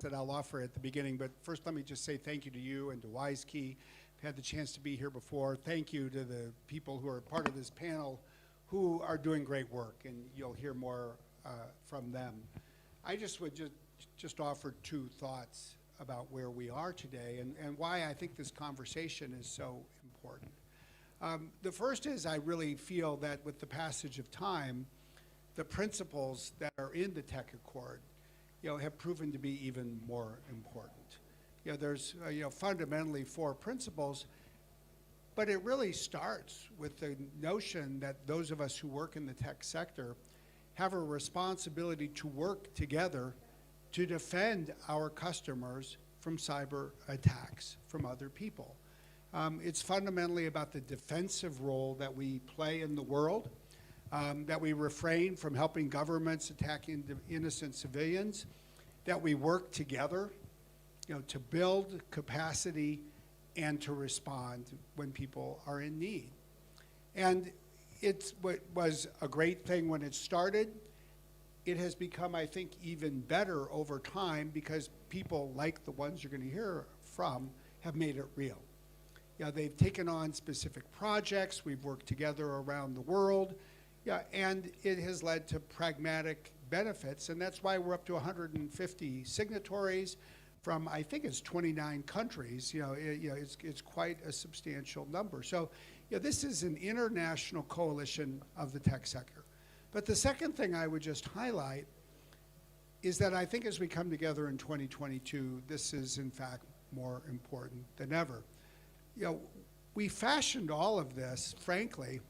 That I'll offer at the beginning, but first let me just say thank you to you and to WISeKey. I've had the chance to be here before. Thank you to the people who are part of this panel who are doing great work, and you'll hear more from them. I just would just offer two thoughts about where we are today and why I think this conversation is so important. The first is I really feel that with the passage of time, the principles that are in the Tech Accord have proven to be even more important. There's fundamentally 4 principles, but it really starts with the notion that those of us who work in the tech sector have a responsibility to work together to defend our customers from cyber attacks from other people. It's fundamentally about the defensive role that we play in the world, that we refrain from helping governments attacking innocent civilians, that we work together, to build capacity and to respond when people are in need. And it was a great thing when it started. It has become, I think, even better over time because people like the ones you're going to hear from have made it real. They've taken on specific projects. We've worked together around the world. And it has led to pragmatic benefits, and that's why we're up to 150 signatories from, I think it's 29 countries. It's quite a substantial number. So this is an international coalition of the tech sector. But the second thing I would just highlight is that I think as we come together in 2022, this is in fact more important than ever. We fashioned all of this, frankly,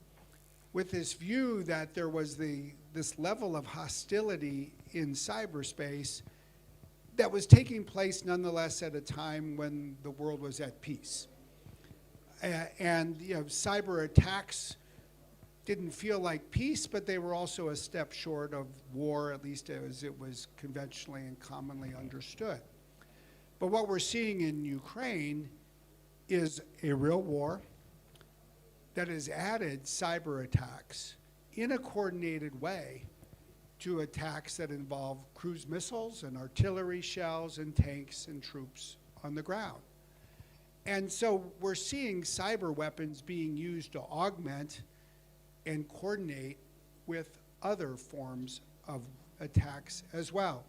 with this view that there was this level of hostility in cyberspace that was taking place nonetheless at a time when the world was at peace. And cyber attacks didn't feel like peace, but they were also a step short of war, at least as it was conventionally and commonly understood. But what we're seeing in Ukraine is a real war that has added cyber attacks in a coordinated way to attacks that involve cruise missiles and artillery shells and tanks and troops on the ground. And so we're seeing cyber weapons being used to augment and coordinate with other forms of attacks as well.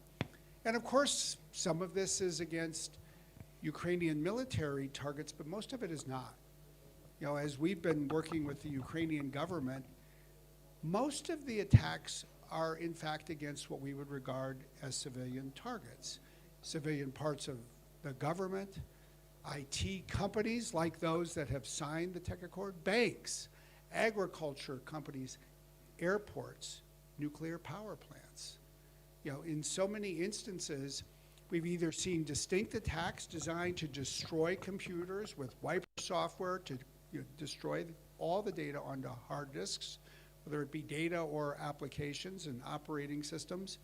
And of course, some of this is against Ukrainian military targets, but most of it is not. As we've been working with the Ukrainian government, most of the attacks are in fact against what we would regard as civilian targets, civilian parts of the government, IT companies like those that have signed the Tech Accord, banks, agriculture companies, airports, nuclear power plants. In so many instances, we've either seen distinct attacks designed to destroy computers with wiper software to destroy all the data onto hard disks, whether it be data or applications and operating systems.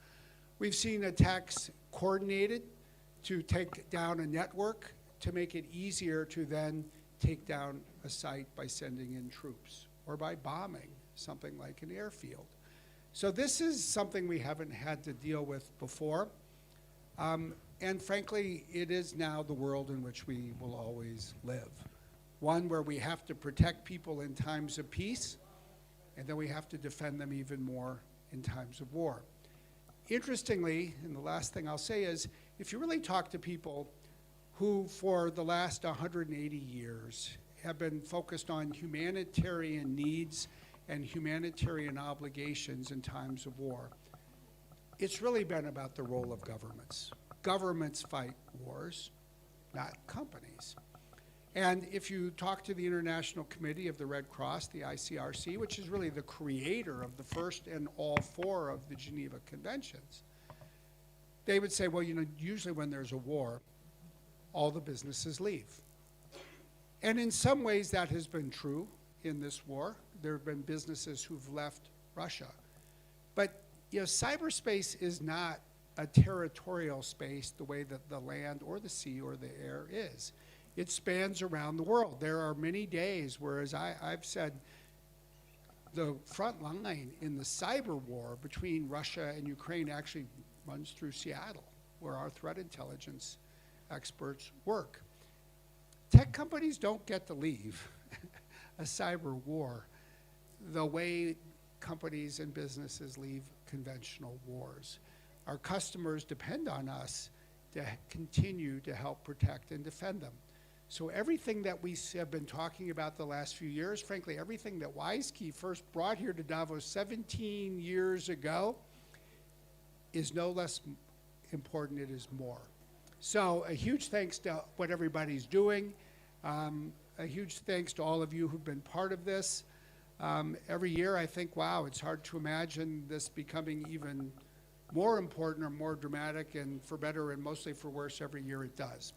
We've seen attacks coordinated to take down a network to make it easier to then take down a site by sending in troops or by bombing something like an airfield. So this is something we haven't had to deal with before. And frankly, it is now the world in which we will always live. One where we have to protect people in times of peace, and then we have to defend them even more in times of war. Interestingly, and the last thing I'll say is, if you really talk to people who for the last 180 years have been focused on humanitarian needs and humanitarian obligations in times of war, it's really been about the role of governments. Governments fight wars, not companies. And if you talk to the International Committee of the Red Cross, the ICRC, which is really the creator of the first and all 4 of the Geneva Conventions, they would say, well, usually when there's a war, all the businesses leave. And in some ways that has been true in this war. There have been businesses who've left Russia. But cyberspace is not a territorial space the way that the land or the sea or the air is. it spans around the world. There are many days where, as I've said, the front line in the cyber war between Russia and Ukraine actually runs through Seattle, where our threat intelligence experts work. Tech companies don't get to leave a cyber war the way companies and businesses leave conventional wars. Our customers depend on us to continue to help protect and defend them. So everything that we have been talking about the last few years, frankly, everything that WISeKey first brought here to Davos 17 years ago is no less important, it is more. So a huge thanks to what everybody's doing. A huge thanks to all of you who've been part of this. Every year I think, wow, it's hard to imagine this becoming even more important or more dramatic, and for better and mostly for worse, every year it does.